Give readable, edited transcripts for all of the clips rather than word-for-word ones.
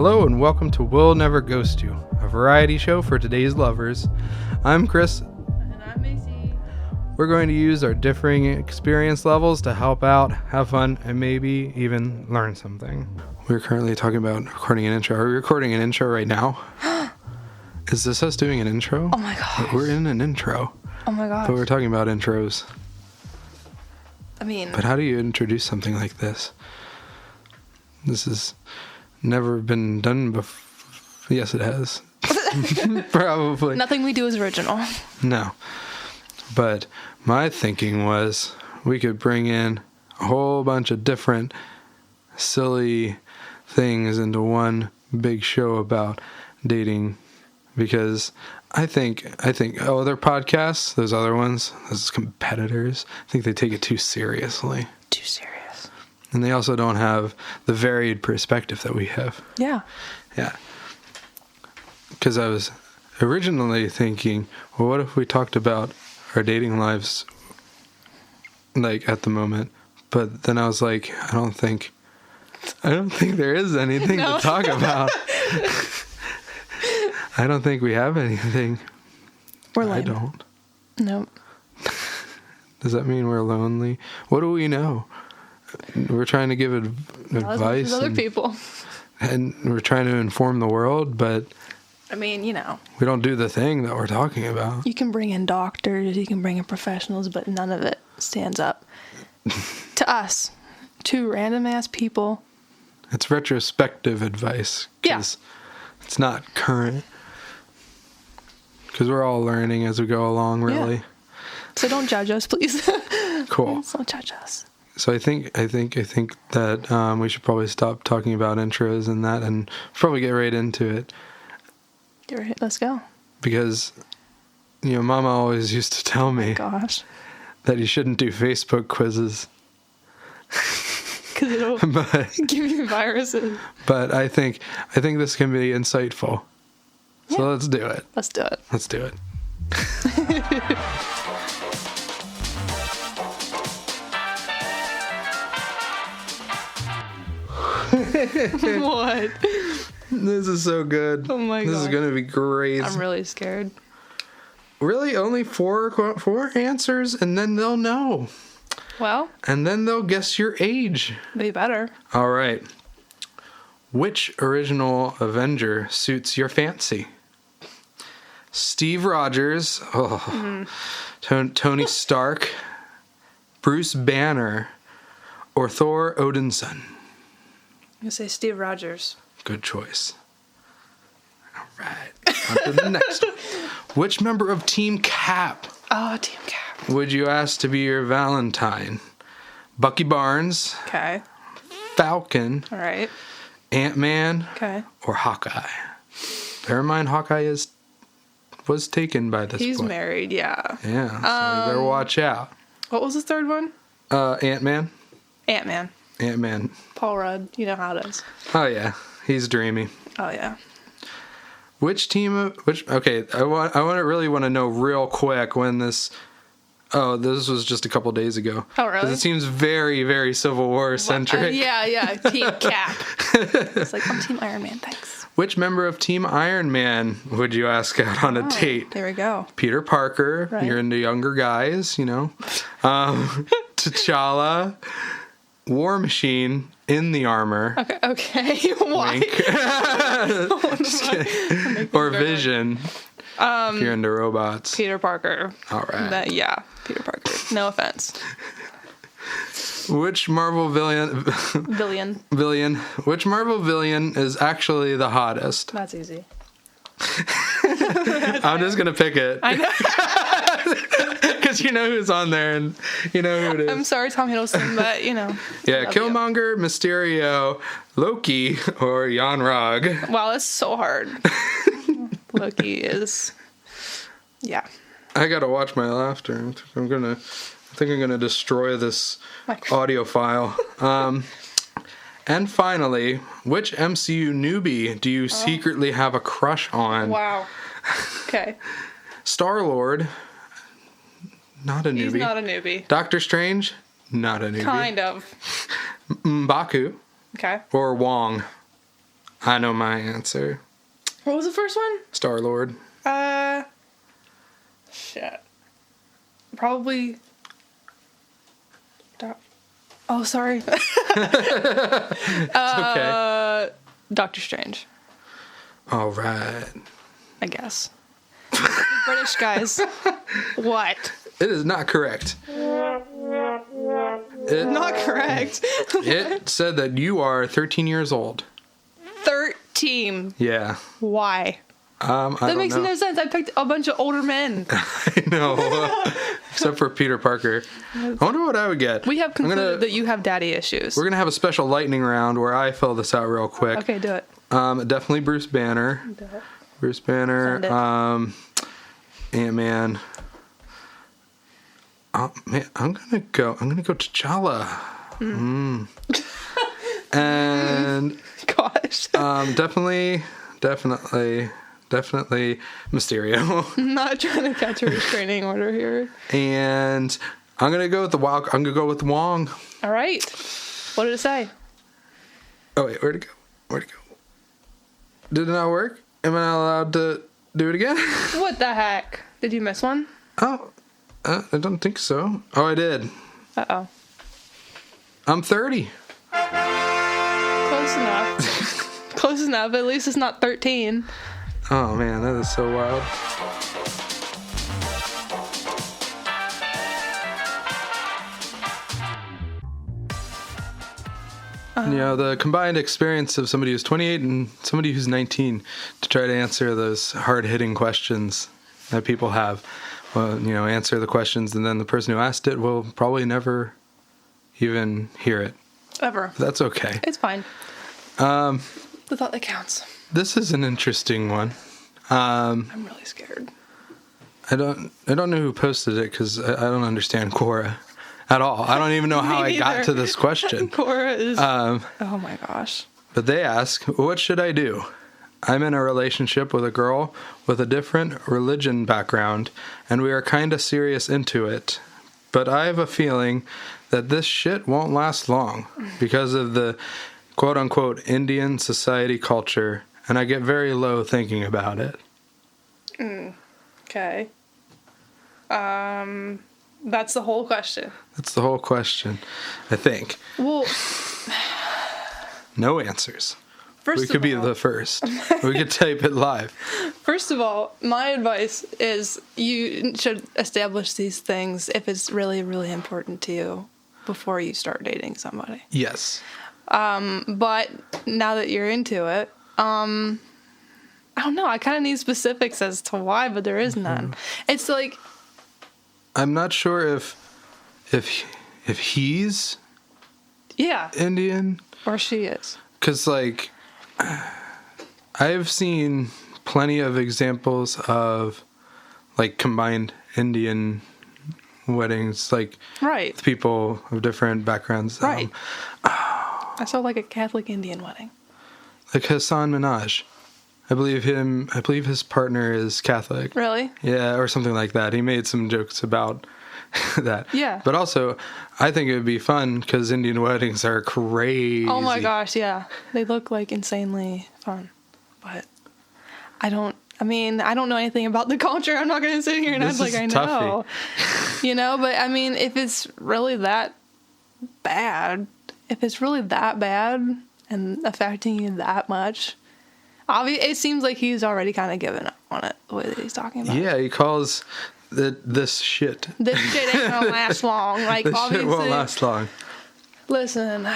Hello and welcome to We'll Never Ghost You, a variety show for today's lovers. I'm Chris. And I'm Macy. We're going to use our differing experience levels to help out, have fun, and maybe even learn something. We're currently talking about recording an intro. Are we recording an intro right now? Is this us doing an intro? Oh my gosh. We're in an intro. Oh my gosh. But we're talking about intros. I mean, But how do you introduce something like this? This has never been done before. Yes, it has. Probably. nothing we do is original. No. But my thinking was we could bring in a whole bunch of different silly things into one big show about dating, because I think other podcasts, those other ones, those competitors, I think they take it too seriously. Too serious. And they also don't have the varied perspective that we have. Yeah. Yeah. Because I was originally thinking, well, what if we talked about our dating lives, like, at the moment? But then I was like, I don't think there is anything No. to talk about. I don't think we have anything. We're I lame. don't. Nope. Does that mean we're lonely? What do we know? We're trying to give advice. Other people. And we're trying to inform the world, but I mean, you know, we don't do the thing that we're talking about. you can bring in doctors, you can bring in professionals, but none of it stands up to us, two random ass people. It's retrospective advice. Yeah. It's not current. Because we're all learning as we go along, really. Yeah. So don't judge us, please. Cool. Please don't judge us. So I think that we should probably stop talking about intros and that, and probably get right into it. Let's go. Because, Mama always used to tell me Gosh. that you shouldn't do Facebook quizzes. Because it'll But give you viruses. I think this can be insightful. So Yeah. let's do it. Let's do it. Let's do it. What? This is so good. Oh my This is God. going to be great. I'm really scared. Really? Only four answers, and then they'll know. Well, And then they'll guess your age. be better. All right. Which original Avenger suits your fancy? Steve Rogers, Tony Stark, Bruce Banner, or Thor Odinson? I'm going to say Steve Rogers. Good choice. All right. On to the next one. Which member of Team Cap Oh, Team Cap. would you ask to be your Valentine? Bucky Barnes, Okay. Falcon, All right. Ant-Man, Okay. or Hawkeye? Bear in mind, Hawkeye was taken by this He's point. married, yeah. Yeah, so you better watch out. What was the third one? Ant-Man? Ant-Man. Ant-Man. Paul Rudd. You know how it is. Oh, yeah. He's dreamy. Oh, yeah. Okay, I really want to know real quick when this was just a couple days ago. Oh, really? 'Cause it seems very, very Civil War centric. Yeah. Team Cap. It's like, I'm Team Iron Man, thanks. Which member of Team Iron Man would you ask out on a date? There we go. Peter Parker. Right. You're into younger guys, T'Challa, War Machine in the armor. Okay. Why? Wink. Just kidding. Or Vision. If you're into robots. Peter Parker. All right. Peter Parker. No offense. Which Marvel villain is actually the hottest? That's easy. I'm just gonna pick it. I know. Because you know who's on there and you know who it is. I'm sorry, Tom Hiddleston, but, Yeah, love Killmonger, Mysterio, Loki, or Jan Rog. you. Wow, that's so hard. Loki is... Yeah. I gotta watch my laughter. I think I'm gonna destroy this audio file. And finally, which MCU newbie do you secretly have a crush on? Wow. Okay. Star-Lord, not a newbie. He's not a newbie. Doctor Strange, not a newbie. Kind of. M'Baku Okay. or Wong. I know my answer. What was the first one? Star-Lord. Shit. Probably. Oh, sorry. It's okay. Doctor Strange, All right. I guess. British guys. What? It is not correct. Not correct. It said that you are 13 years old. 13. Yeah. Why? I That don't makes know. no sense. I picked a bunch of older men. I know. Except for Peter Parker. I wonder what I would get. We have concluded that you have daddy issues. We're going to have a special lightning round where I fill this out real quick. Okay, do it. Definitely Bruce Banner. Do it. Bruce Banner. Send Ant-Man. Oh, man, I'm gonna go T'Challa. And Gosh. definitely Mysterio. I'm not trying to catch a restraining order here. And I'm gonna go with Wong. All right. What did it say? Oh wait, where'd it go? Did it not work? Am I not allowed to do it again? What the heck? Did you miss one? Oh, I don't think so. Oh, I did. Uh-oh. I'm 30. Close enough. Close enough. At least it's not 13. Oh man, that is so wild. You know, the combined experience of somebody who's 28 and somebody who's 19 to try to answer those hard-hitting questions that people have. Well, you know, answer the questions, and then the person who asked it will probably never even hear it. Ever. But that's okay. It's fine. The thought that counts. This is an interesting one. I'm really scared. I don't know who posted it because I don't understand Quora at all. I don't even know how I got to this question. Cora is. Oh my gosh. But they ask, what should I do? I'm in a relationship with a girl with a different religion background, and we are kind of serious into it. But I have a feeling that this shit won't last long because of the quote-unquote Indian society culture, and I get very low thinking about it. Okay. That's the whole question. That's the whole question, I think. Well, No answers. first We could of be all, the first. We could type it live. First of all, my advice is you should establish these things if it's really, really important to you before you start dating somebody. Yes. But now that you're into it, I don't know. I kind of need specifics as to why, but there is none. It's like, I'm not sure if he's yeah, Indian. or she is. Because, like, I've seen plenty of examples of, like, combined Indian weddings, like, Right. with people of different backgrounds. Right. I saw like a Catholic Indian wedding. Like Hassan Minaj. I believe his partner is Catholic. Really? Yeah, or something like that. He made some jokes about that. Yeah. But also, I think it would be fun because Indian weddings are crazy. Oh my gosh, yeah. They look like insanely fun. But I don't know anything about the culture. I'm not going to sit here and act like I know. You know, but I mean, if it's really that bad, and affecting you that much, it seems like he's already kind of given up on it, the way that he's talking about it. Yeah, he calls this shit. This shit ain't gonna last long. Like, This obviously. shit won't last long. Listen.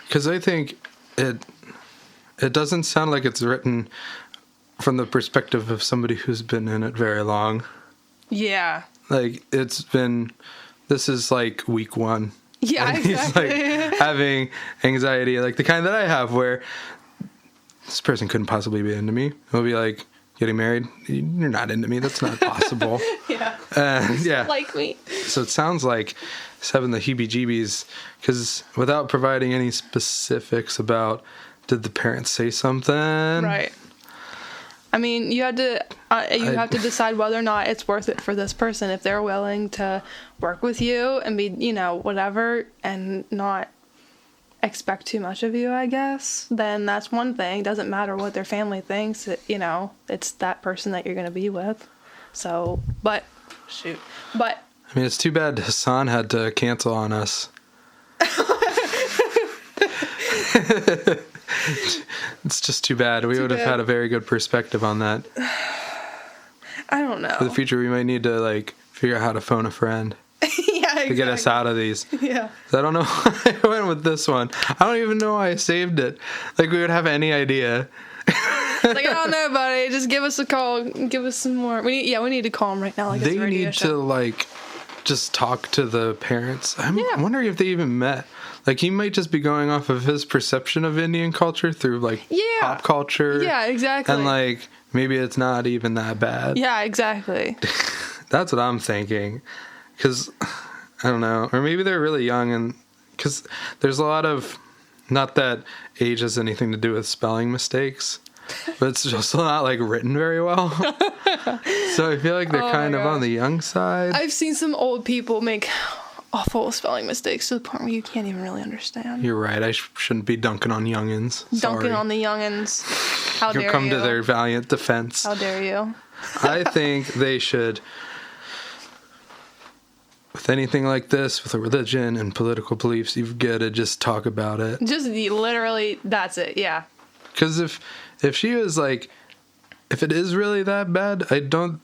Because I think it doesn't sound like it's written from the perspective of somebody who's been in it very long. Yeah. Like, this is like week one. Yeah, And exactly. He's like having anxiety, like the kind that I have, where this person couldn't possibly be into me. He'll be like, getting married? You're not into me. That's not possible. Yeah. Yeah. Like me. So it sounds like it's having the heebie-jeebies, because without providing any specifics about, did the parents say something? Right. I mean, you have to decide whether or not it's worth it for this person, if they're willing to work with you and be, whatever, and expect too much of you, I guess, then that's one thing. Doesn't matter what their family thinks. It's that person that you're going to be with. So, but I mean, it's too bad Hassan had to cancel on us. It's just too bad. We would have had a very good perspective on that. I don't know. For the future, we might need to like figure out how to phone a friend. Yeah, exactly. To get us out of these. Yeah. I don't know why I went with this one. I don't even know why I saved it. Like we would have any idea. Like, I don't know, buddy. Just give us a call. Give us some more. We need to call them right now. Like they it's a radio need show. to like just talk to the parents. I'm wondering if they even met. Like he might just be going off of his perception of Indian culture through like pop culture. Yeah, exactly. And like maybe it's not even that bad. Yeah, exactly. That's what I'm thinking. Because I don't know, or maybe they're really young, and because there's a lot of, not that age has anything to do with spelling mistakes, but it's just not like written very well. So I feel like they're kind of on the young side. I've seen some old people make awful spelling mistakes to the point where you can't even really understand. You're right. I shouldn't be dunking on youngins. Dunking on the youngins. How dare you? Come to their valiant defense. How dare you? I think they should. With anything like this, with a religion and political beliefs, you've got to just talk about it. Just literally, that's it, yeah. Because if she was like, if it is really that bad, I don't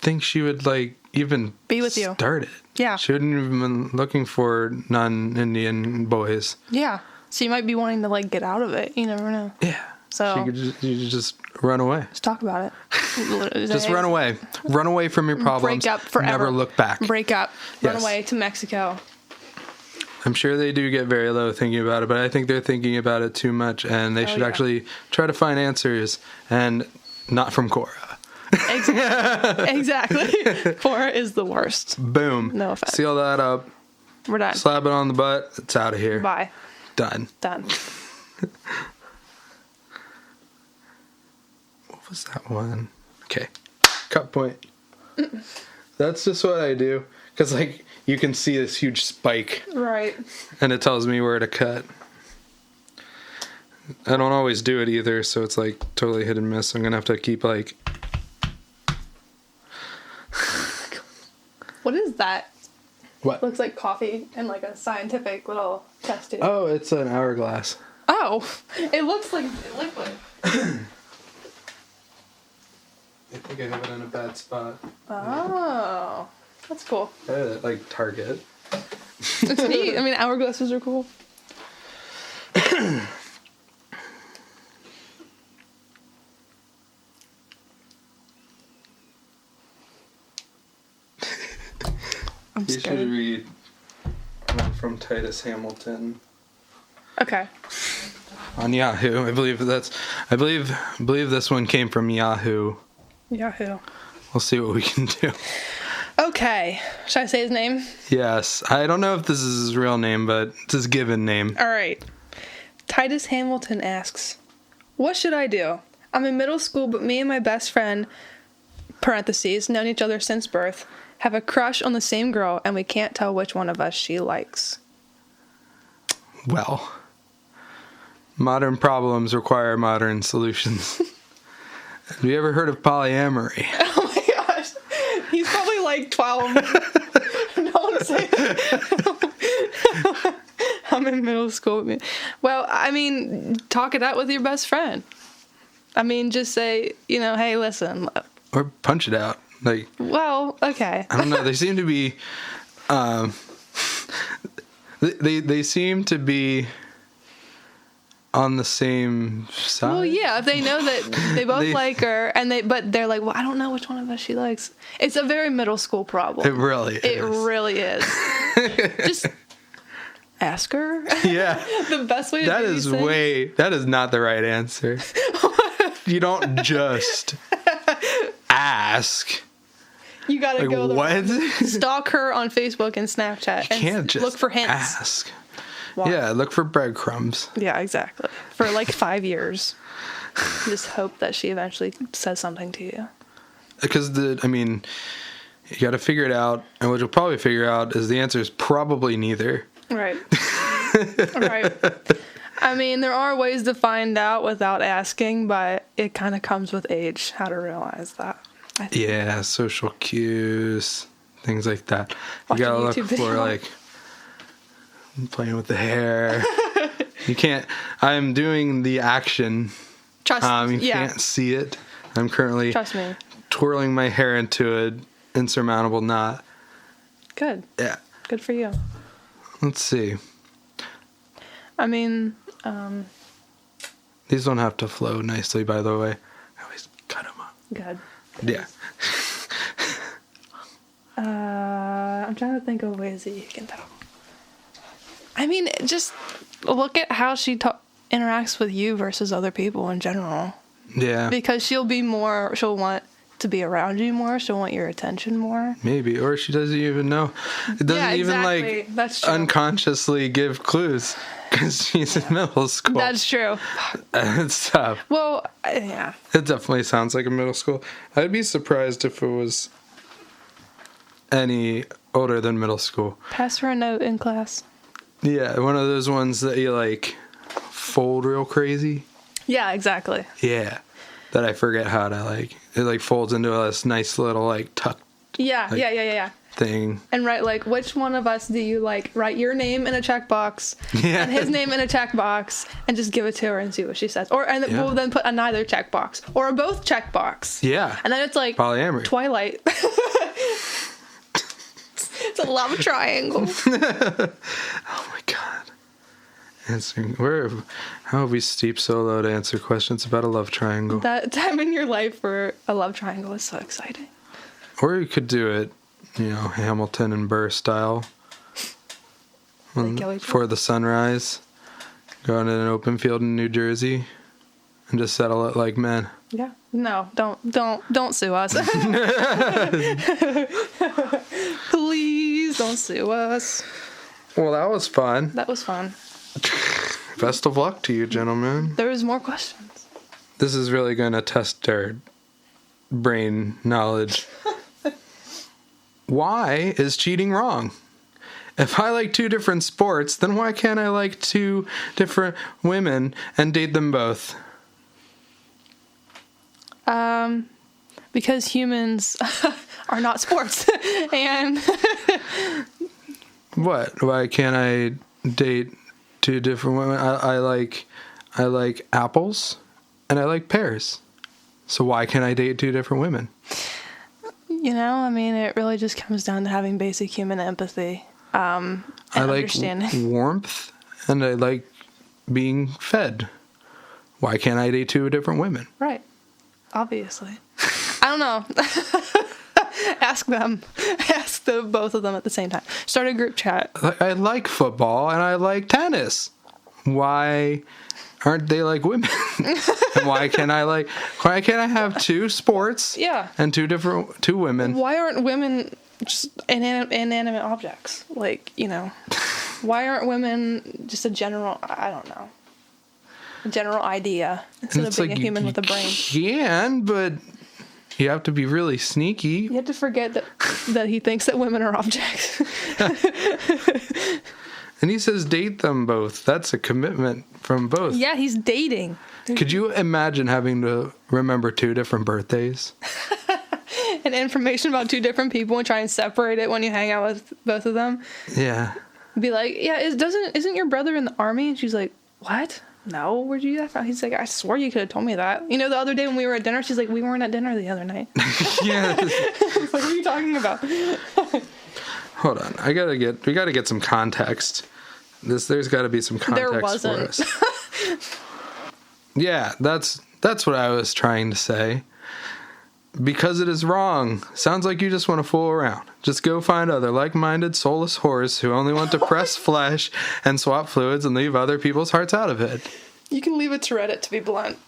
think she would like even be with you. Start it. Yeah. She wouldn't have been looking for non-Indian boys. Yeah. So you might be wanting to like get out of it. You never know. Yeah. So you could just run away. Just talk about it. Just run away. Run away from your problems. Break up forever. Never look back. Break up. Run away to Mexico. I'm sure they do get very low thinking about it, but I think they're thinking about it too much, and they should actually try to find answers, and not from Cora. Exactly. Cora is the worst. Boom. No offense. Seal that up. We're done. Slap it on the butt. It's out of here. Bye. Done. What was that one? Okay. Cut point. That's just what I do. Because, like, you can see this huge spike. Right. And it tells me where to cut. I don't always do it either, so it's, like, totally hit and miss. I'm going to have to keep, like... What is that? What? Looks like coffee and, like, a scientific little test tube. Oh, it's an hourglass. Oh, it looks like liquid. I think I have it in a bad spot. Oh, that's cool. I had it like Target. It's neat. I mean, hourglasses are cool. I'm you scared. should read one from Titus Hamilton. Okay. On Yahoo, I believe this one came from Yahoo. Yahoo. We'll see what we can do. Okay. Should I say his name? Yes. I don't know if this is his real name, but it's his given name. All right. Titus Hamilton asks, "What should I do? I'm in middle school, but me and my best friend, parentheses, known each other since birth, have a crush on the same girl, and we can't tell which one of us she likes." Well, modern problems require modern solutions. Have you ever heard of polyamory? Oh my gosh. He's probably like 12. Don't say that. I'm in middle school. Well, I mean, talk it out with your best friend. I mean, just say, hey, listen. Or punch it out. Like, well, okay. I don't know. They seem to be... They seem to be on the same side. Well, yeah, if they know that they both like her, but they're like, well, I don't know which one of us she likes. It's a very middle school problem. It really is. It really is. Just ask her. Yeah. The best way to do these things. That is not the right answer. You don't just ask. You gotta go what? Stalk her on Facebook and Snapchat and just look for hints. Ask. Wow. Yeah, look for breadcrumbs. Yeah, exactly. For like 5 years. Just hope that she eventually says something to you. Because you got to figure it out, and what you'll probably figure out is the answer is probably neither. Right. Right. I mean, there are ways to find out without asking, but it kind of comes with age, how to realize that. Yeah, social cues, things like that. Watch You a gotta YouTube look for, video. like, playing with the hair. You can't, I'm doing the action. Trust me. You can't see it. I'm currently Trust me. twirling my hair into an insurmountable knot. Good. Yeah. Good for you. Let's see. I mean, These don't have to flow nicely, by the way. I always cut them up. good. Yeah. I'm trying to think of ways that you can tell. I mean, just look at how she interacts with you versus other people in general. Yeah. Because she'll want to be around you more. She'll want your attention more. Maybe. Or she doesn't even know. It doesn't even, like, That's true. unconsciously give clues. Because she's in middle school. That's true. It's tough. Well, yeah. It definitely sounds like a middle school. I'd be surprised if it was any older than middle school. Pass her a note in class. Yeah, one of those ones that you, like, fold real crazy. Yeah, exactly. Yeah. That I forget how to, like, it, like, folds into this nice little, like, tuck Yeah, Like- yeah. thing. And write, like, which one of us do you like? Write your name in a checkbox Yeah. and his name in a checkbox and just give it to her and see what she says. Yeah. We'll then put a neither checkbox or a both checkbox. Yeah. And then it's like Polyamory. Twilight. It's a love triangle. Oh my god. Answering how have we steeped so low to answer questions about a love triangle? That time in your life for a love triangle is so exciting. Or you could do it, Hamilton and Burr style. They kill each For the sunrise. Go out in an open field in New Jersey and just settle it like men. Yeah. No, don't sue us. Please don't sue us. Well, that was fun. That was fun. Best of luck to you, gentlemen. There was more questions. This is really going to test our brain knowledge. Why is cheating wrong? If I like two different sports, then why can't I like two different women and date them both? Because humans are not sports. And What? Why can't I date two different women? I like apples and I like pears. So why can't I date two different women? I mean, it really just comes down to having basic human empathy. And I like understanding. warmth and I like being fed. Why can't I date two different women? Right. Obviously. I don't know. Ask them. Ask the both of them at the same time. Start a group chat. I like football and I like tennis. Why aren't they like women? And why can't I have two sports? Yeah. And two women? Why aren't women just inanimate objects? Like, why aren't women just a general, I don't know, a general idea instead of being a human with a brain? You can, but you have to be really sneaky. You have to forget that he thinks that women are objects. And he says date them both. That's a commitment from both. Yeah, he's dating. Could you imagine having to remember two different birthdays? And information about two different people and try and separate it when you hang out with both of them. Yeah. Be like, yeah, isn't your brother in the army? And she's like, what? No, where'd you get that from? He's like, I swore you could have told me that. The other day when we were at dinner, she's like, we weren't at dinner the other night. Yeah. Like, what are you talking about? Hold on. We gotta get some context. There's gotta be some context There wasn't. for us. Yeah, that's what I was trying to say. Because it is wrong. Sounds like you just want to fool around. Just go find other like-minded, soulless whores who only want to press flesh and swap fluids and leave other people's hearts out of it. You can leave it to Reddit, to be blunt.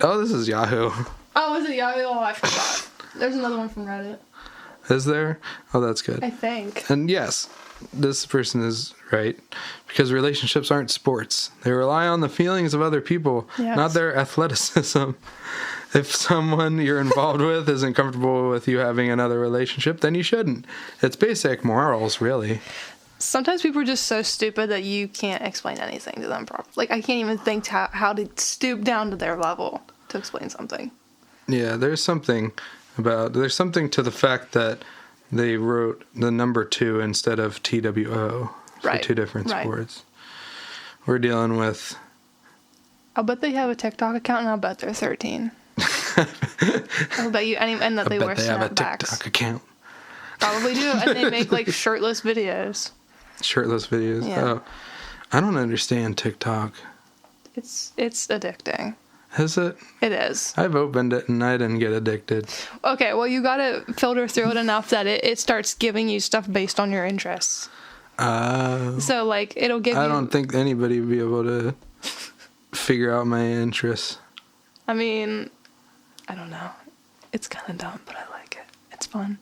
Oh, this is Yahoo. Oh, is it Yahoo? Oh, I forgot. There's another one from Reddit. Is there? Oh, that's good. I think. And yes, this person is right. Because relationships aren't sports. They rely on the feelings of other people, Yes. not their athleticism. If someone you're involved with isn't comfortable with you having another relationship, then you shouldn't. It's basic morals, really. sometimes people are just so stupid that you can't explain anything to them properly. Like, I can't even think how to stoop down to their level to explain something. Yeah, there's something to the fact that they wrote the number 2 instead of TWO for 2 different sports. We're dealing with... I'll bet they have a TikTok account, and I'll bet they're 13. I'll bet you, and that they wear snapbacks. They have a TikTok account. Probably do, and they make, like, shirtless videos. Shirtless videos? Yeah. Oh, I don't understand TikTok. It's addicting. Is it? It is. I've opened it, and I didn't get addicted. Okay, well, you gotta filter through it enough that it starts giving you stuff based on your interests. So, like, it'll give you... I don't think anybody would be able to figure out my interests. I mean, I don't know. It's kind of dumb, but I like it. It's fun.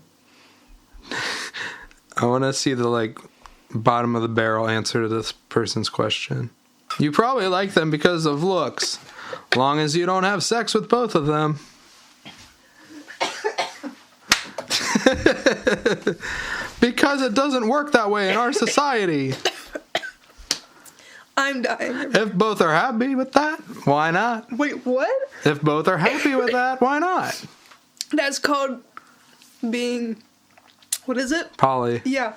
I want to see the, like, bottom of the barrel answer to this person's question. You probably like them because of looks. Long as you don't have sex with both of them. Because it doesn't work that way in our society. I'm dying. If both are happy with that, why not? Wait, what? If both are happy with that, why not? That's called being... What is it? Poly. Yeah.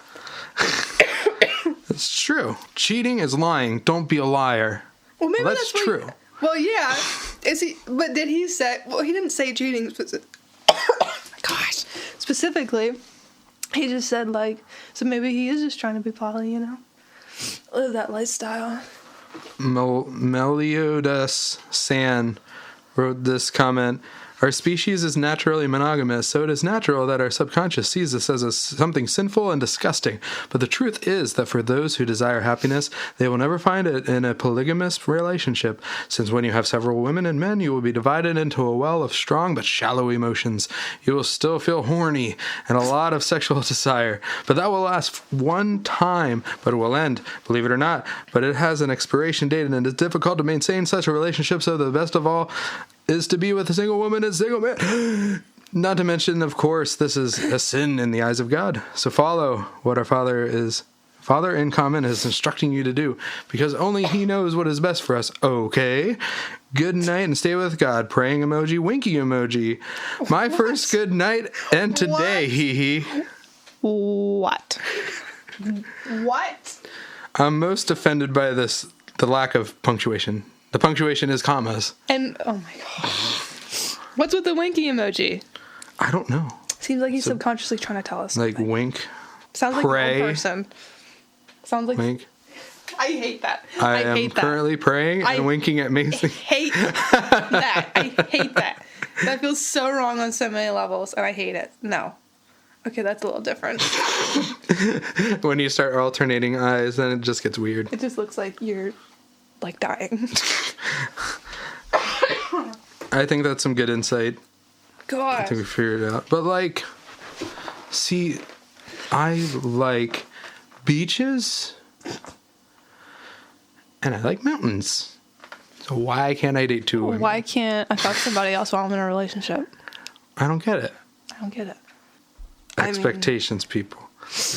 It's true. Cheating is lying. Don't be a liar. Well, maybe that's true. Well, yeah. Is he? But did he say? Well, he didn't say cheating. Oh my gosh! Specifically, he just said like. So maybe he is just trying to be poly, you know, live that lifestyle. Meliodas San wrote this comment. Our species is naturally monogamous, so it is natural that our subconscious sees this as something sinful and disgusting. But the truth is that for those who desire happiness, they will never find it in a polygamous relationship, since when you have several women and men, you will be divided into a well of strong but shallow emotions. You will still feel horny and a lot of sexual desire, but that will last one time, but it will end, believe it or not. But it has an expiration date, and it is difficult to maintain such a relationship, so the best of all is to be with a single woman and single man. Not to mention, of course, this is a sin in the eyes of God. So follow what our Father in common is instructing you to do, because only He knows what is best for us. Okay? Good night and stay with God. Praying emoji, winky emoji. My first good night and today, hee hee. What? What? I'm most offended by the lack of punctuation. The punctuation is commas. And, oh my god. What's with the winky emoji? I don't know. Seems like he's subconsciously trying to tell us something. Like wink. Sounds pray, like one person. Sounds like... Wink. I hate that. I am currently praying and winking at Macy. I hate that. I hate that. That feels so wrong on so many levels, and I hate it. No. Okay, that's a little different. When you start alternating eyes, then it just gets weird. It just looks like you're... like dying. I think that's some good insight. God. I think we figured it out. But like, see, I like beaches and I like mountains. So why can't I date two women? Why can't I fuck somebody else while I'm in a relationship? I don't get it. I don't get it. Expectations, people.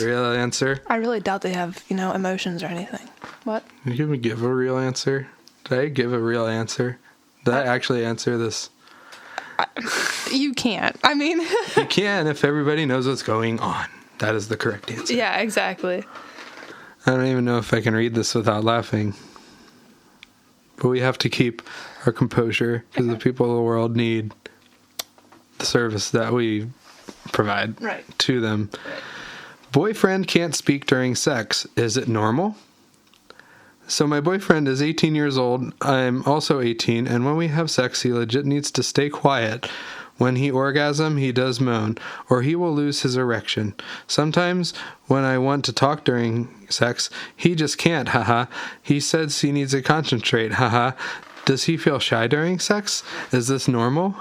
Real answer? I really doubt they have, emotions or anything. What? Did you even give a real answer? Did I give a real answer? Did I actually answer this? You can't. I mean... You can if everybody knows what's going on. That is the correct answer. Yeah, exactly. I don't even know if I can read this without laughing. But we have to keep our composure because the people of the world need the service that we provide to them. Right. Boyfriend can't speak during sex. Is it normal? So my boyfriend is 18 years old. I'm also 18, and when we have sex, he legit needs to stay quiet. When he orgasms, he does moan, or he will lose his erection. Sometimes, when I want to talk during sex, he just can't, haha. He says he needs to concentrate, haha. Does he feel shy during sex? Is this normal?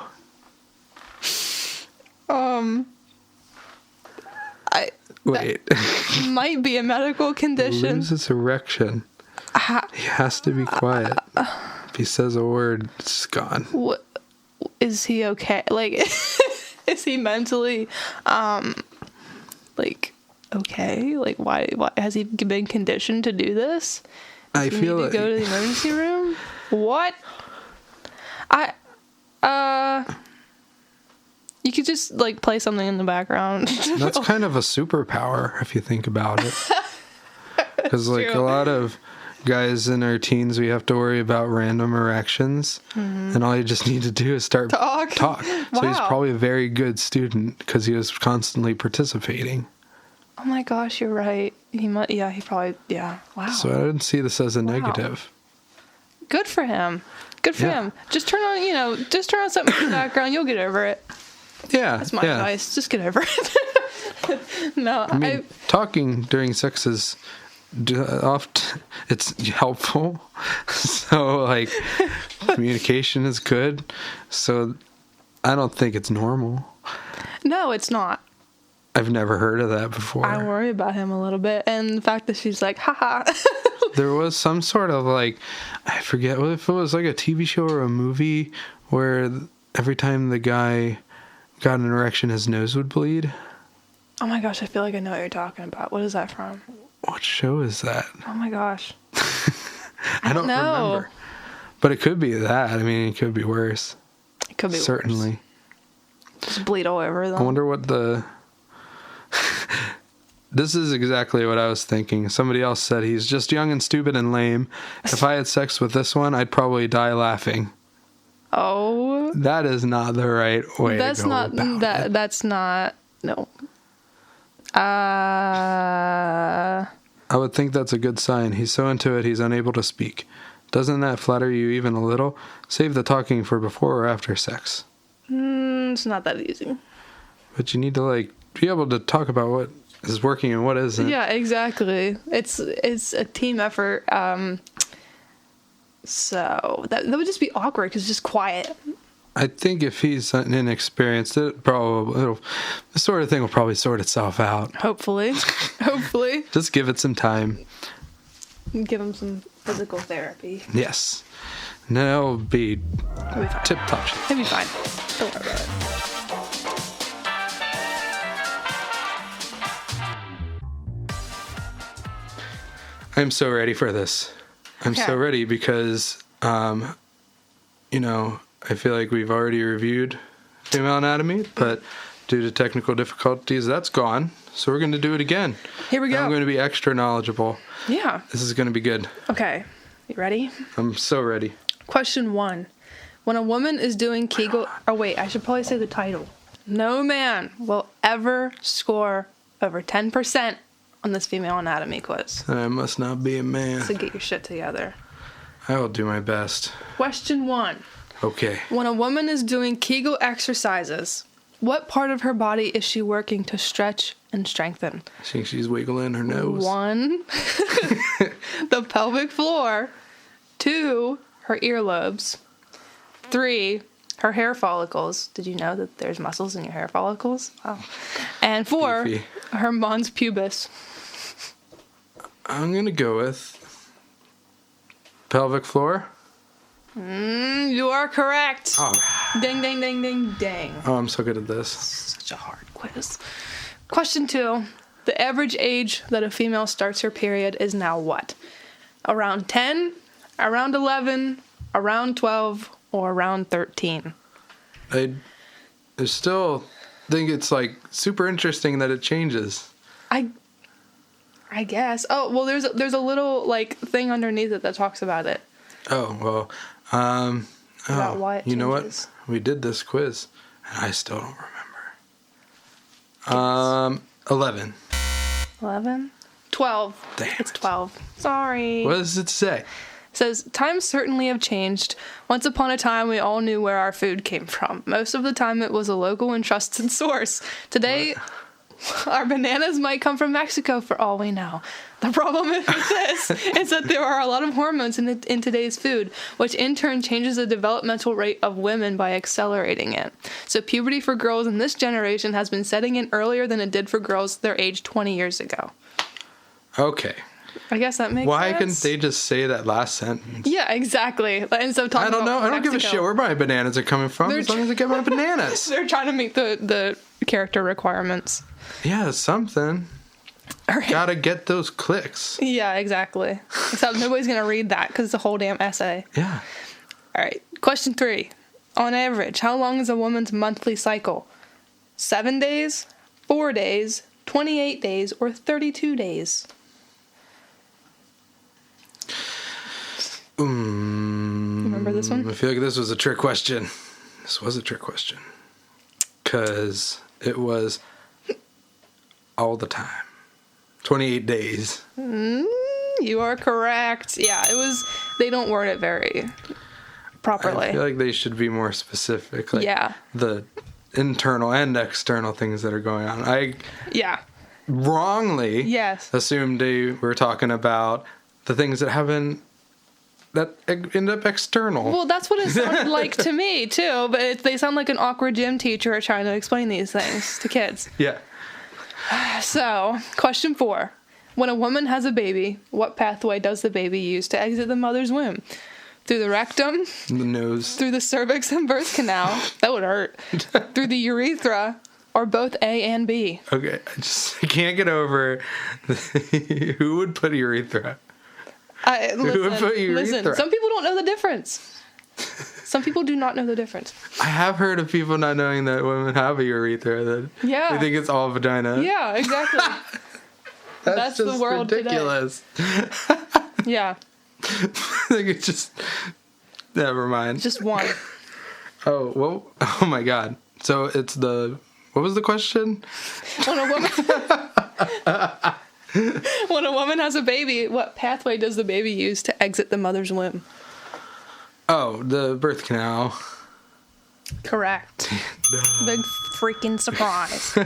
Wait. Might be a medical condition. Lose his erection. He has to be quiet. If he says a word, it's gone. What, is he okay? Like, is he mentally, okay, like why has he been conditioned to do this? Does I he feel need like to go to the emergency room. What? You could just like play something in the background. that's kind of a superpower if you think about it. Because like a lot of guys in our teens, we have to worry about random erections, and all you just need to do is start talk. So he's probably a very good student because he was constantly participating. Oh my gosh, you're right. He probably. Wow. So I didn't see this as a negative. Good for him. Good for him. Just turn on something in the background. You'll get over it. Yeah. That's my advice. Just get over it. No, I mean, talking during sex is often it's helpful. So like communication is good. So I don't think it's normal. No, it's not. I've never heard of that before. I worry about him a little bit, and the fact that she's like, haha. There was some sort of like, I forget if it was like a TV show or a movie where every time the guy got an erection, his nose would bleed. Oh my gosh, I feel like I know what you're talking about. What is that from? What show is that? Oh my gosh. I don't remember. But it could be that. I mean, it could be worse. It could be certainly. Worse. Just bleed all over them. I wonder what the... This is exactly what I was thinking. Somebody else said he's just young and stupid and lame. If I had sex with this one, I'd probably die laughing. Oh. That is not the right way to go about it. That's not... No. I would think that's a good sign. He's so into it, he's unable to speak. Doesn't that flatter you even a little? Save the talking for before or after sex. It's not that easy. But you need to, like, be able to talk about what is working and what isn't. Yeah, exactly. It's a team effort. So that would just be awkward because it's just quiet. I think if he's inexperienced, this sort of thing will probably sort itself out. Hopefully. Hopefully. Just give it some time. Give him some physical therapy. Yes. And it'll be tip-top. He'll be fine. Don't worry about it. I'm so ready for this. I'm so ready because, I feel like we've already reviewed Female Anatomy, but due to technical difficulties, that's gone. So we're going to do it again. Here we go. I'm going to be extra knowledgeable. Yeah. This is going to be good. Okay. You ready? I'm so ready. Question 1. When a woman is doing Kegel... Oh, wait. I should probably say the title. No man will ever score over 10% on this Female Anatomy quiz. I must not be a man. So get your shit together. I will do my best. Question 1. Okay. When a woman is doing Kegel exercises, what part of her body is she working to stretch and strengthen? I think she's wiggling her nose. 1, the pelvic floor. 2, her earlobes. 3, her hair follicles. Did you know that there's muscles in your hair follicles? Wow. And 4, her mons pubis. I'm going to go with pelvic floor. You are correct. Oh. Ding, ding, ding, ding, ding. Oh, I'm so good at this. Such a hard quiz. Question 2. The average age that a female starts her period is now what? Around 10, around 11, around 12, or around 13? I still think it's like super interesting that it changes. I guess. Oh, well, there's a little like thing underneath it that talks about it. Oh, well. About why it changes. You know what? We did this quiz, and I still don't remember. 11. 11? 12. Damn it's 12. Sorry. What does it say? It says, times certainly have changed. Once upon a time, we all knew where our food came from. Most of the time, it was a local and trusted source. Today, our bananas might come from Mexico for all we know. The problem with this is that there are a lot of hormones in today's food, which in turn changes the developmental rate of women by accelerating it. So puberty for girls in this generation has been setting in earlier than it did for girls their age 20 years ago. Okay. I guess that makes sense. Why couldn't they just say that last sentence? Yeah, exactly. Instead of talking I don't know. about I don't give a shit where my bananas are coming from as long as I get my bananas. They're trying to meet the character requirements. Yeah, something. right. Gotta get those clicks. Yeah, exactly. Except nobody's going to read that because it's a whole damn essay. Yeah. All right. Question 3. On average, how long is a woman's monthly cycle? 7 days, 4 days, 28 days, or 32 days? Remember this one? I feel like this was a trick question. This was a trick question. Because it was all the time. 28 days. You are correct. Yeah, it was. They don't word it very properly. I feel like they should be more specific. Like yeah. The internal and external things that are going on. I wrongly assumed they were talking about the things that happen that end up external. Well, that's what it sounded like to me, too. But they sound like an awkward gym teacher trying to explain these things to kids. Yeah. So, question 4. When a woman has a baby, what pathway does the baby use to exit the mother's womb? Through the rectum? The nose. Through the cervix and birth canal? That would hurt. Through the urethra? Or both A and B? Okay, I can't get over who would put urethra? Listen, some people don't know the difference. Some people do not know the difference. I have heard of people not knowing that women have a urethra. That they think it's all vagina. Yeah, exactly. That's just the world ridiculous. Today. Yeah. I think it's just... Never mind. Just one. Oh, well, oh my God. So it's the... What was the question? When a woman has a baby, what pathway does the baby use to exit the mother's womb? Oh, the birth canal. Correct. Big freaking surprise.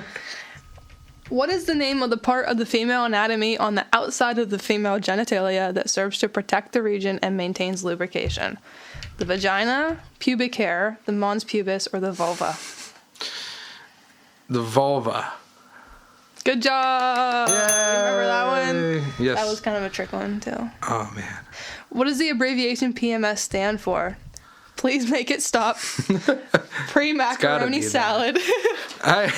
What is the name of the part of the female anatomy on the outside of the female genitalia that serves to protect the region and maintains lubrication? The vagina, pubic hair, the mons pubis, or the vulva? The vulva. Good job! Yay! Remember that one? Yes. That was kind of a trick one, too. Oh, man. What does the abbreviation PMS stand for? Please make it stop. Pre-macaroni salad. I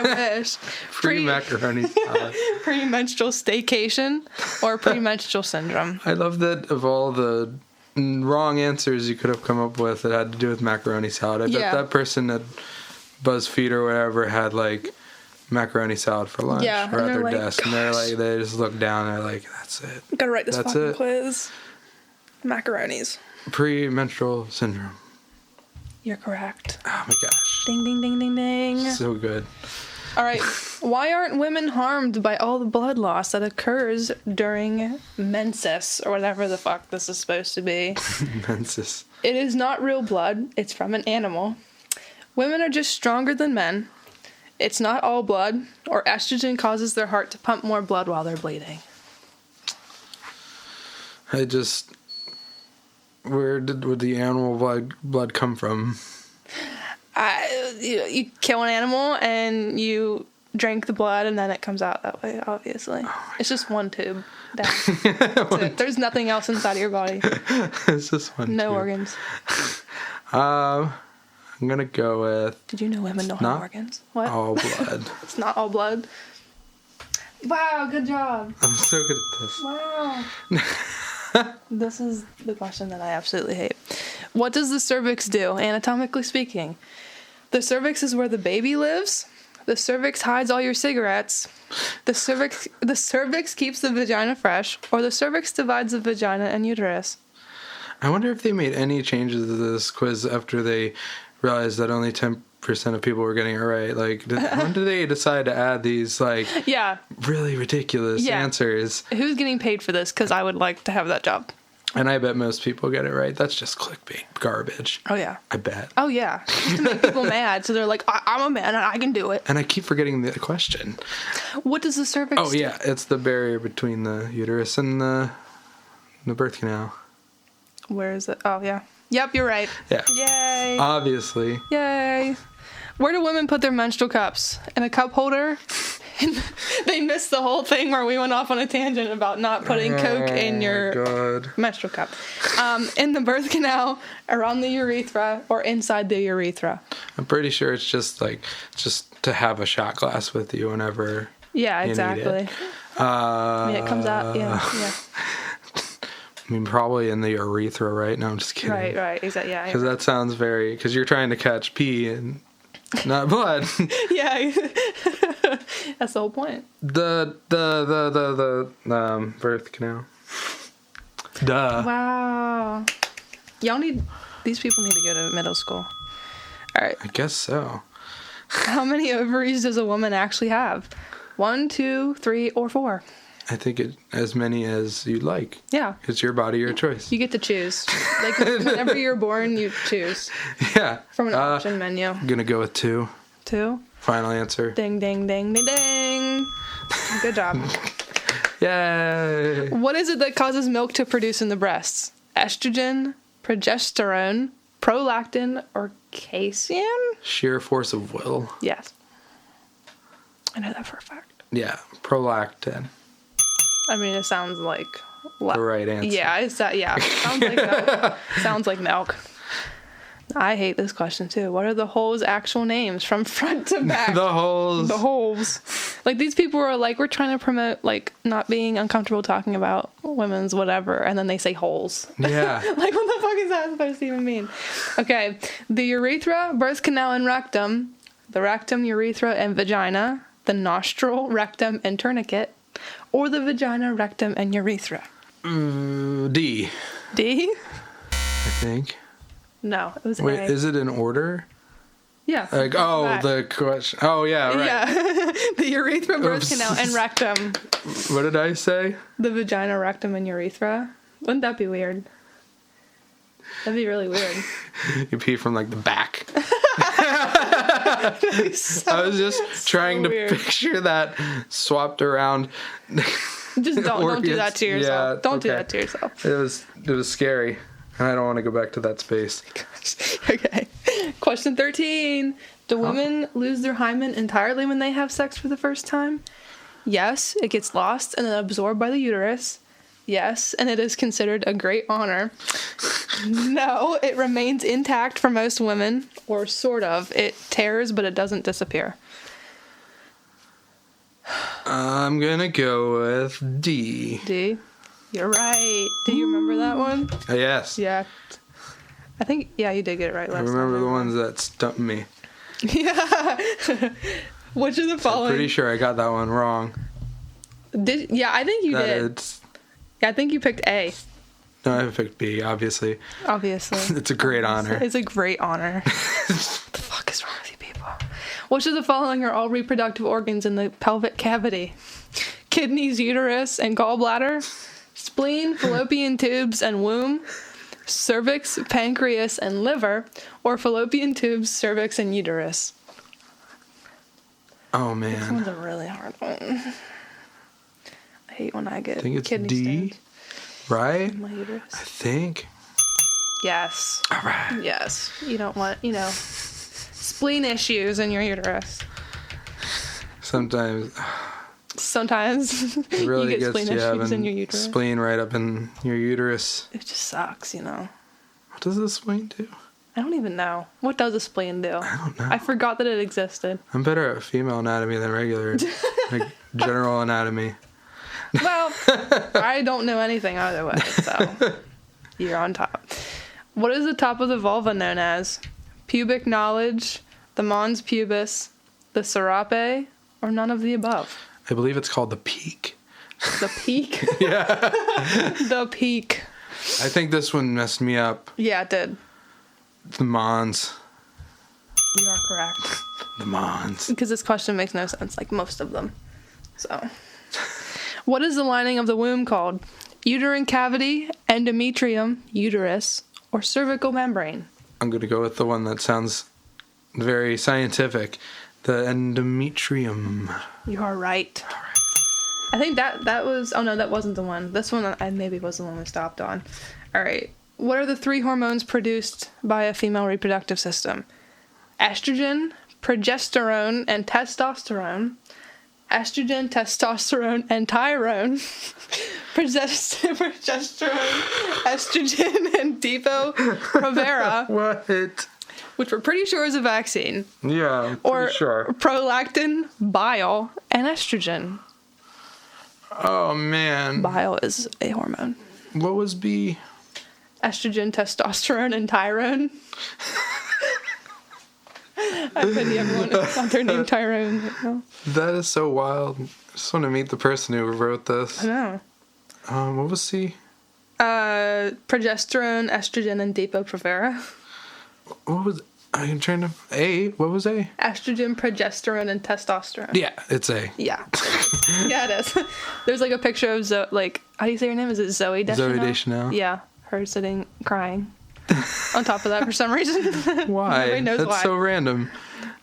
wish. Pre-macaroni salad. Premenstrual staycation or premenstrual syndrome. I love that of all the wrong answers you could have come up with that had to do with macaroni salad. I bet that person at BuzzFeed or whatever had like macaroni salad for lunch or at their desk. And they're like, they just look down and they're like, that's it. Gotta write this fucking quiz. Macaronis. Premenstrual syndrome. You're correct. Oh my gosh. Ding, ding, ding, ding, ding. So good. All right. Why aren't women harmed by all the blood loss that occurs during menses, or whatever the fuck this is supposed to be? Menses. It is not real blood. It's from an animal. Women are just stronger than men. It's not all blood, or estrogen causes their heart to pump more blood while they're bleeding. Where would the animal blood come from? You kill an animal and you drink the blood and then it comes out that way, obviously. It's just one tube down. There's nothing else inside of your body. It's just one No tube. organs. I'm going to go with... Did you know women don't have organs? What? All blood. It's not all blood. Wow, good job. I'm so good at this. Wow. This is the question that I absolutely hate. What does the cervix do, anatomically speaking? The cervix is where the baby lives. The cervix hides all your cigarettes. The cervix keeps the vagina fresh. Or the cervix divides the vagina and uterus. I wonder if they made any changes to this quiz after they realized that only 10% of people were getting it right. Like, when did they decide to add these, like, really ridiculous answers? Who's getting paid for this? Because I would like to have that job. And I bet most people get it right. That's just clickbait garbage. Oh, yeah. I bet. Oh, yeah. Just to make people mad. So they're like, I'm a man and I can do it. And I keep forgetting the question. What does the cervix do? Oh, yeah. It's the barrier between the uterus and the birth canal. Where is it? Oh, yeah. Yep, you're right. Yeah. Yay. Obviously. Yay. Where do women put their menstrual cups? In a cup holder? They missed the whole thing where we went off on a tangent about not putting Coke in your menstrual cup. In the birth canal, around the urethra, or inside the urethra. I'm pretty sure it's just to have a shot glass with you whenever exactly. you need it. I mean, it comes out. Yeah. I mean, probably in the urethra, right? No, I'm just kidding. Right. Exactly. Yeah. Because that sounds because you're trying to catch pee and not blood. Yeah. That's the whole point. The birth canal. Duh. Wow. These people need to go to middle school. All right. I guess so. How many ovaries does a woman actually have? 1, 2, 3, or 4? I think as many as you'd like. Yeah. It's your body, your choice. You get to choose. Like, whenever you're born, you choose. Yeah. From an option menu. I'm going to go with 2. 2? Final answer. Ding, ding, ding, ding, ding. Good job. Yay. What is it that causes milk to produce in the breasts? Estrogen, progesterone, prolactin, or casein? Sheer force of will. Yes. I know that for a fact. Yeah. Prolactin. I mean, it sounds like... The right answer. Yeah, sounds like milk. Sounds like milk. I hate this question, too. What are the holes' actual names from front to back? The holes. The holes. Like, these people are like, we're trying to promote, like, not being uncomfortable talking about women's whatever, and then they say holes. Yeah. Like, what the fuck is that supposed to even mean? Okay. The urethra, birth canal, and rectum. The rectum, urethra, and vagina. The nostril, rectum, and tourniquet. Or the vagina, rectum, and urethra. D. D? I think. No, it was Wait, A. is it in order? Yeah. Like, the question. Oh, yeah, right. Yeah. The urethra, birth Oops. canal, and rectum. What did I say? The vagina, rectum, and urethra. Wouldn't that be weird? That'd be really weird. You pee from, like, the back. So, I was just trying to picture that swapped around. Just don't do that to yourself. Yeah, don't do that to yourself. It was scary. I don't want to go back to that space. Okay. Question 13. Do women lose their hymen entirely when they have sex for the first time? Yes, it gets lost and then absorbed by the uterus. Yes, and it is considered a great honor. No, it remains intact for most women, or sort of. It tears, but it doesn't disappear. I'm gonna go with D. D? You're right. Do you remember that one? Yes. Yeah. I think, yeah, you did get it right last I time. remember the ones that stumped me. Yeah. Which of the following? I'm pretty sure I got that one wrong. Yeah, I think you did. Yeah, I think you picked A. No, I picked B, obviously. Obviously. It's a great honor. It's a great honor. What the fuck is wrong with you people? Which of the following are all reproductive organs in the pelvic cavity? Kidneys, uterus, and gallbladder. Spleen, fallopian tubes, and womb. Cervix, pancreas, and liver. Or fallopian tubes, cervix, and uterus. Oh, This man. one's a really hard one. I hate when I get I think it's kidney D, stones right? in my uterus. I think. Yes. All right. Yes. You don't want, spleen issues in your uterus. Sometimes Sometimes really you get gets spleen you issues in having your uterus. spleen right up in your uterus. It just sucks, What does the spleen do? I don't even know. What does a spleen do? I don't know. I forgot that it existed. I'm better at female anatomy than regular, like general anatomy. Well, I don't know anything either way, so you're on top. What is the top of the vulva known as? Pubic knowledge, the mons pubis, the serape, or none of the above? I believe it's called the peak. The peak? Yeah. The peak. I think this one messed me up. Yeah, it did. The mons. You are correct. The mons. Because this question makes no sense, like most of them. So, what is the lining of the womb called? Uterine cavity, endometrium, uterus, or cervical membrane? I'm going to go with the one that sounds very scientific. The endometrium. You are right. I think that was... Oh, no, that wasn't the one. This one maybe was the one we stopped on. All right. What are the 3 hormones produced by a female reproductive system? Estrogen, progesterone, and testosterone. Estrogen, testosterone, and tyrone. Progesterone, estrogen, and Depo-Provera. What? Which we're pretty sure is a vaccine. Yeah, I'm Or pretty sure. prolactin, bile, and estrogen. Oh, man. Bile is a hormone. What was B? Estrogen, testosterone, and Tyrone. I pity everyone out there named Tyrone. You know? That is so wild. I just want to meet the person who wrote this. I know. What was C? Progesterone, estrogen, and Depo-Provera. What was... I'm trying to... A? What was A? Estrogen, progesterone, and testosterone. Yeah, it's A. Yeah. Yeah, it is. There's like a picture of Zoe, like, how do you say her name? Is it Zoe Deschanel? Zoe Deschanel. Yeah, her sitting crying on top of that for some reason. Why? Nobody knows That's why. so random.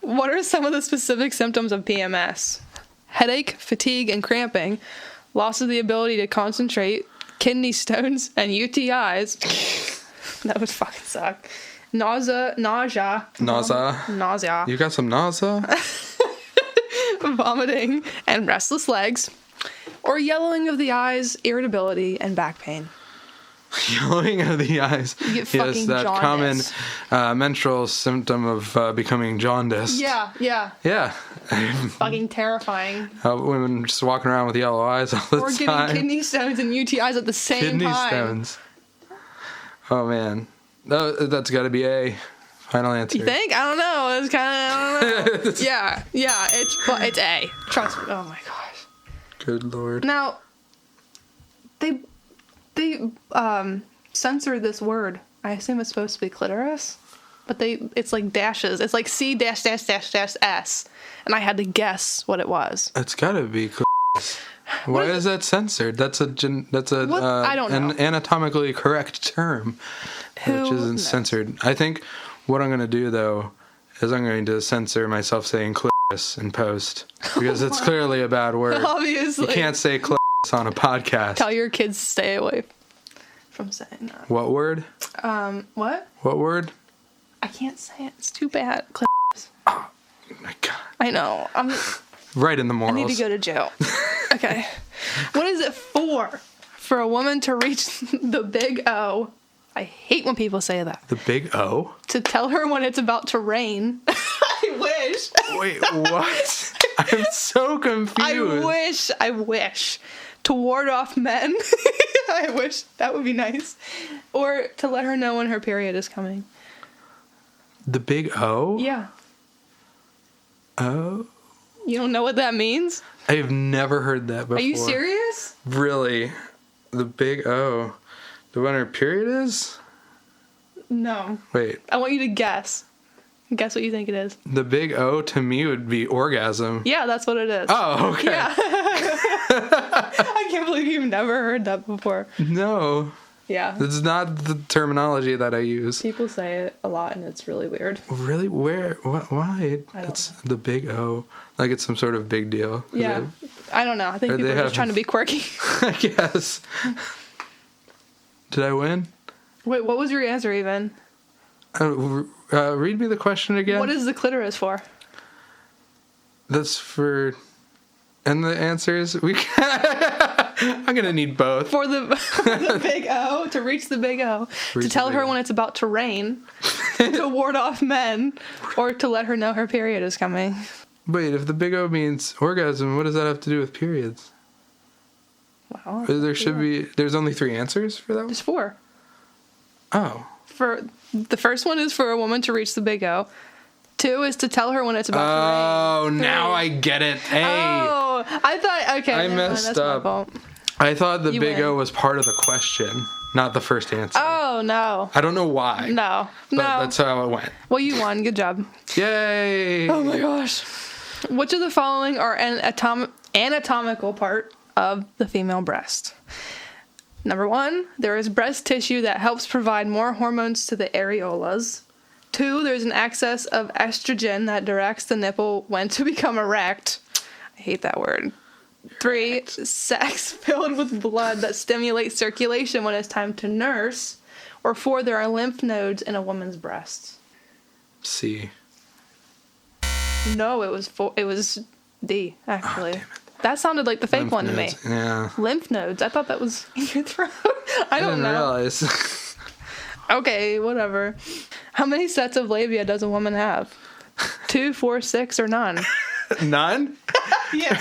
What are some of the specific symptoms of PMS? Headache, fatigue, and cramping, loss of the ability to concentrate, kidney stones, and UTIs. That would fucking suck. Nausea. You got some nausea? Vomiting, and restless legs. Or yellowing of the eyes, irritability, and back pain. Yellowing of the eyes. You get fucking that jaundice. common menstrual symptom of becoming jaundiced. Yeah. Yeah. Fucking terrifying. Women just walking around with yellow eyes all the Or time. getting kidney stones and UTIs at the same Kidney time. stones. Oh, man. That's got to be A. Final answer. You think? I don't know. It's kind of, I don't know. yeah. It's A. Trust me. Oh my gosh. Good Lord. Now, they censored this word. I assume it's supposed to be clitoris, but it's like dashes. It's like C dash dash dash dash S, and I had to guess what it was. It's got to be clitoris. Why is that censored? That's a I don't know. an anatomically correct term, which isn't knows? censored. I think what I'm going to do though is I'm going to censor myself saying clitoris in post because it's clearly a bad word. Obviously, You can't say clitoris on a podcast. tell your kids to stay away from saying that. What word? What? What word? I can't say it. It's too bad. Clitoris. Oh my God. I know. Right in the I morals. need to go to jail. Okay. What is it for? For a woman to reach the big O. I hate when people say that. The big O? To tell her when it's about to rain. I wish. Wait, what? I'm so confused. I wish. To ward off men. I wish. That would be nice. Or to let her know when her period is coming. The big O? Yeah. Oh? You don't know what that means? I've never heard that before. Are you serious? Really? The big O. The when her period is? No. Wait. I want you to guess. Guess what you think it is. The big O to me would be orgasm. Yeah, that's what it is. Oh, okay. Yeah. I can't believe you've never heard that before. No. Yeah. It's not the terminology that I use. People say it a lot and it's really weird. Really? Where? What? Why? I don't It's the big O. Like it's some sort of big deal. Is Yeah. I don't know. I think Or people they are just have- trying to be quirky. I guess. Did I win? Wait, what was your answer even? Read me the question again. What is the clitoris for? That's for... And the answer is... I'm going to need both. For the, the big O, to reach the big O. To Reach tell the big her O. when it's about to rain. To ward off men. Or to let her know her period is coming. Wait, if the big O means orgasm, what does that have to do with periods? Wow. There should be... There's only 3 answers for that one? There's 4. Oh. For the first one is for a woman to reach the big O. 2 is to tell her when it's about Oh, to rain. now 3. I get it. Hey. Oh, I thought, okay. I never mind, messed that's my up. fault. I thought the You big win. O was part of the question, not the first answer. Oh, no. I don't know why. No. But No. that's how it went. Well, you won. Good job. Yay! Oh my gosh. Which of the following are an anatomical part of the female breast? Number 1, there is breast tissue that helps provide more hormones to the areolas. 2, there's an excess of estrogen that directs the nipple when to become erect. I hate that word. 3, sex filled with blood that stimulates circulation when it's time to nurse. Or 4, there are lymph nodes in a woman's breast. C. No, it was D, actually. damn it. That sounded like the fake Lymph one to me. nodes. Yeah. Lymph nodes. I thought that was in your throat. I don't didn't know. realize. Okay, whatever. How many sets of labia does a woman have? 2, 4, 6, or none? None? Yeah.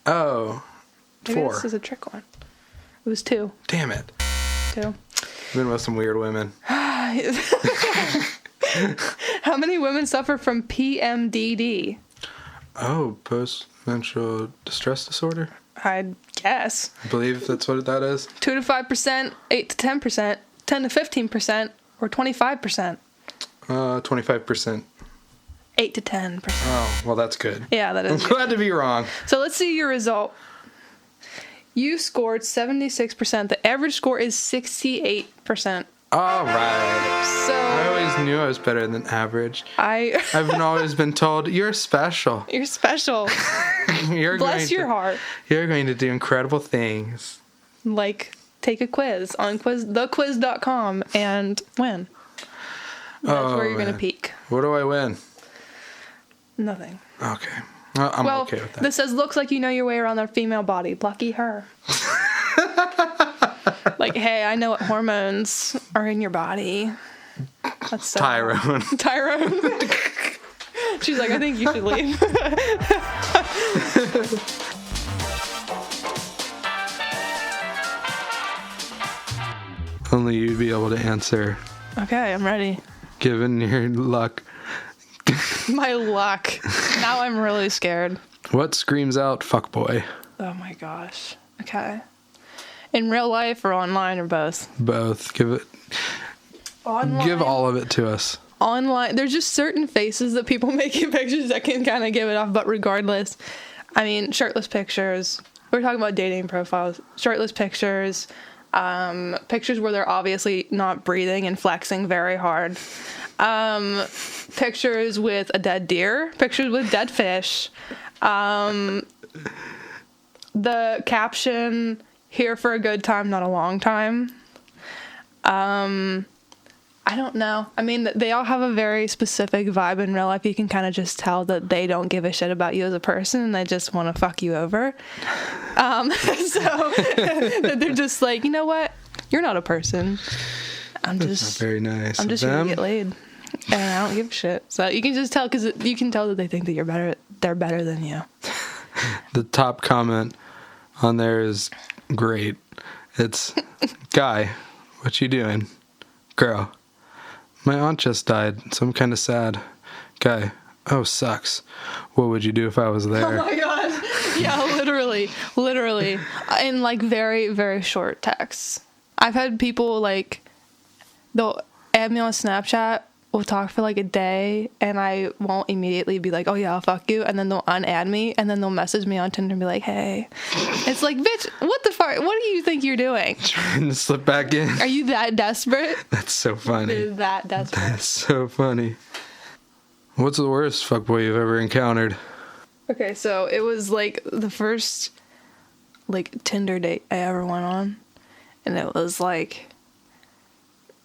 Oh, Maybe 4. this is a trick one. It was 2. Damn it. 2. I've been with some weird women. How many women suffer from PMDD? Oh, post-menstrual distress disorder? I'd guess. I believe that's what that is. 2 to 5%, 8 to 10%, 10 to 15%, or 25%. 25%. 8 to 10%. Oh, well, that's good. Yeah, that is. I'm glad to be wrong. So let's see your result. You scored 76%. The average score is 68%. All right. So I always knew I was better than average. I've always been told, you're special. You're special. Bless your heart. You're going to do incredible things. Like, take a quiz on thequiz.com and win. That's where you're going to peak. What do I win? Nothing. Okay. I'm okay with that. This says, looks like you know your way around their female body. Lucky her. Like, hey, I know what hormones are in your body. That's so Tyrone. Tyrone. She's like, I think you should leave. Only you'd be able to answer. Okay, I'm ready. Given your luck. My luck. Now I'm really scared. What screams out fuckboy? Oh my gosh. Okay. In real life or online or both? Both. Give all of it to us. Online. There's just certain faces that people make in pictures that can kind of give it off, but regardless. I mean, shirtless pictures. We're talking about dating profiles. Shirtless pictures. Pictures where they're obviously not breathing and flexing very hard. Pictures with a dead deer. Pictures with dead fish. The caption, here for a good time, not a long time. I don't know. I mean, they all have a very specific vibe in real life. You can kind of just tell that they don't give a shit about you as a person and they just want to fuck you over. So they're just like, you know what? You're not a person. That's not very nice. I'm just going to get laid. And I don't give a shit. So you can just tell, because you can tell that they think that you're better. They're better than you. The top comment on there is great. It's, guy, what you doing? Girl, my aunt just died, so I'm kind of sad. Guy, oh, sucks. What would you do if I was there? Oh my god. Yeah, literally. In like very, very short texts. I've had people like, they'll add me on Snapchat, we'll talk for like a day, and I won't immediately be like, oh yeah, I'll fuck you, and then they'll unadd me, and then they'll message me on Tinder and be like, hey. It's like, bitch, what the fuck? What do you think you're doing? Trying to slip back in. Are you that desperate? That's so funny. You're that desperate. That's so funny. What's the worst fuckboy you've ever encountered? Okay, so it was like the first like Tinder date I ever went on, and it was like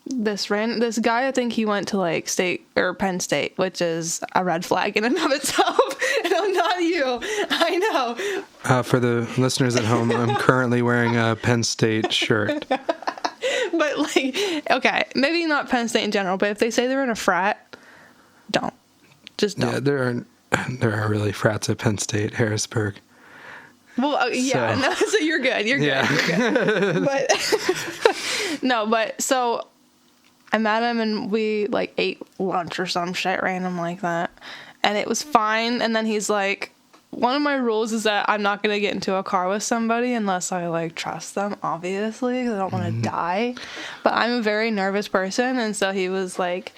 this guy. I think he went to like State or Penn State, which is a red flag in and of itself. And I'm not you. I know. For the listeners at home, I'm currently wearing a Penn State shirt. But like, okay, maybe not Penn State in general, but if they say they're in a frat, don't. Just don't. Yeah, there are really frats at Penn State, Harrisburg. Well, yeah, so. No, so you're good. You're good. Yeah. You're good. But no, but so I met him and we like ate lunch or some shit random like that, and it was fine. And then he's like, one of my rules is that I'm not gonna get into a car with somebody unless I like trust them, obviously, because I don't want to die. But I'm a very nervous person, and so he was like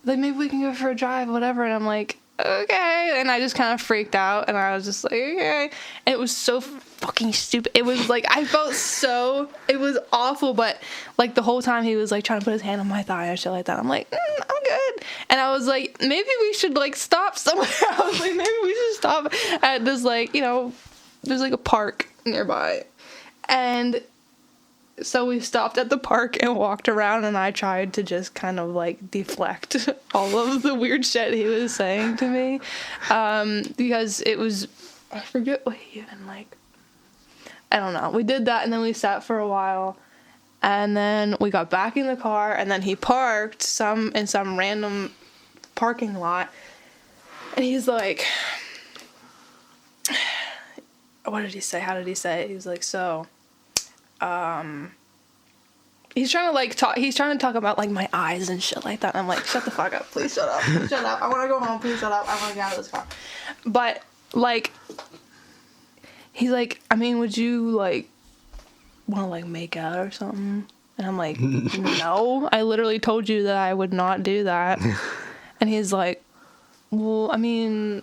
maybe we can go for a drive, whatever. And I'm like, okay. And I just kind of freaked out, and I was just like, okay. And it was so fucking stupid. It was like, I felt so, it was awful, but like the whole time he was like trying to put his hand on my thigh and shit like that. I'm like, I'm good. And I was like, maybe we should like stop somewhere. I was like, maybe we should stop at this, like, you know, there's like a park nearby. And so we stopped at the park and walked around, and I tried to just kind of like deflect all of the weird shit he was saying to me, because it was, I forget what he even like, I don't know. We did that, and then we sat for a while, and then we got back in the car, and then he parked in some random parking lot, and he's like, what did he say? How did he say it? He was like, so, he's trying to like talk. He's trying to talk about like my eyes and shit like that. And I'm like, shut the fuck up, please shut up, shut up. I want to go home. Please shut up. I want to get out of this car. But like, he's like, I mean, would you like want to like make out or something? And I'm like, no. I literally told you that I would not do that. And he's like, well, I mean.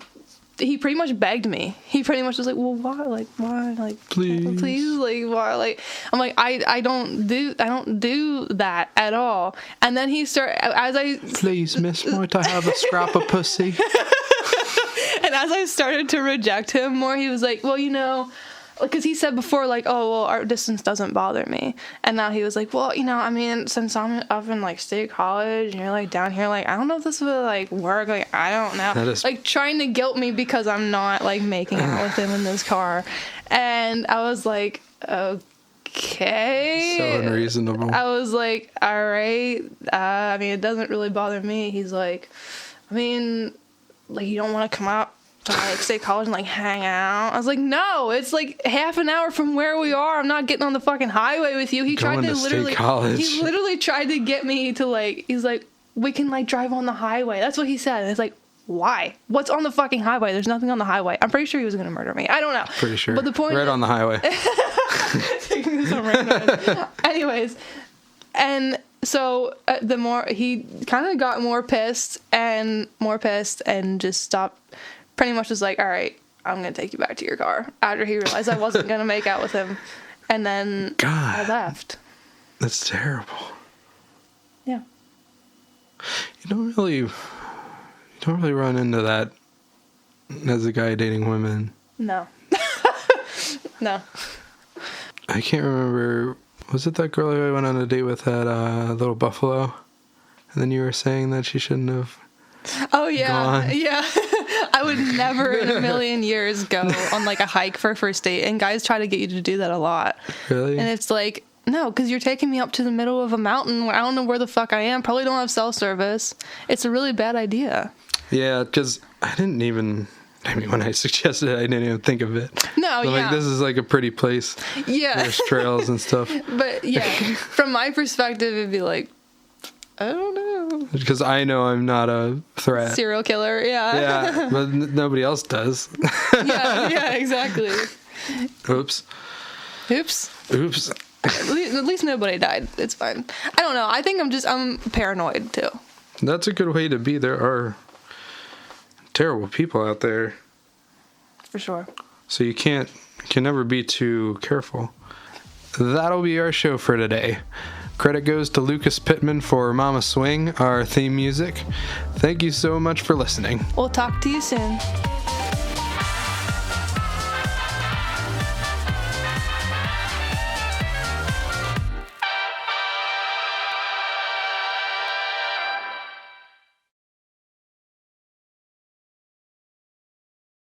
He pretty much begged me. He pretty much was like, well, why? Like, why? Like, please, like, why? Like, I'm like, I don't do that at all. And then he started, please, miss, might I have a scrap of pussy? And as I started to reject him more, he was like, well, you know, because he said before, like, oh, well, our distance doesn't bother me. And now he was like, well, you know, I mean, since I'm up in, like, state college and you're, like, down here, like, I don't know if this would, like, work. Like, I don't know. Like, trying to guilt me because I'm not, like, making out with him in this car. And I was like, okay. So unreasonable. I was like, all right. I mean, it doesn't really bother me. He's like, I mean, like, you don't want to come out to like state college and like hang out. I was like, no, it's like half an hour from where we are. I'm not getting on the fucking highway with you. He tried to literally tried to get me to like, he's like, we can like drive on the highway. That's what he said. And it's like, why? What's on the fucking highway? There's nothing on the highway. I'm pretty sure he was gonna murder me. I don't know. Pretty sure. But the point right on the highway. Anyways, and so the more he kind of got more pissed and just stopped. Pretty much was like, all right, I'm going to take you back to your car. After he realized I wasn't going to make out with him. And then I left. That's terrible. Yeah. You don't really run into that as a guy dating women. No. No. I can't remember. Was it that girl who I went on a date with at Little Buffalo? And then you were saying that she shouldn't have. Oh, yeah. Gone. Yeah. I would never in a million years go on like a hike for a first date. And guys try to get you to do that a lot. Really? And it's like, no, because you're taking me up to the middle of a mountain where I don't know where the fuck I am. Probably don't have cell service. It's a really bad idea. Yeah, because when I suggested it, I didn't even think of it. No, I'm like, this is like a pretty place. Yeah. There's trails and stuff. But yeah, from my perspective, it'd be like, I don't know. Because I know I'm not a threat. Serial killer, yeah. Yeah, but nobody else does. Yeah, exactly. Oops. At least nobody died. It's fine. I don't know. I think I'm paranoid too. That's a good way to be. There are terrible people out there. For sure. So you can never be too careful. That'll be our show for today. Credit goes to Lucas Pittman for Mama Swing, our theme music. Thank you so much for listening. We'll talk to you soon.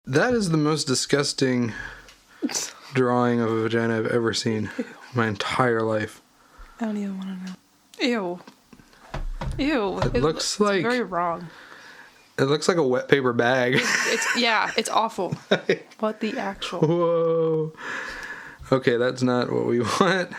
That is the most disgusting drawing of a vagina I've ever seen in my entire life. I don't even want to know. Ew. It looks like very wrong. It looks like a wet paper bag. It's awful. What the actual? Whoa. Okay, that's not what we want.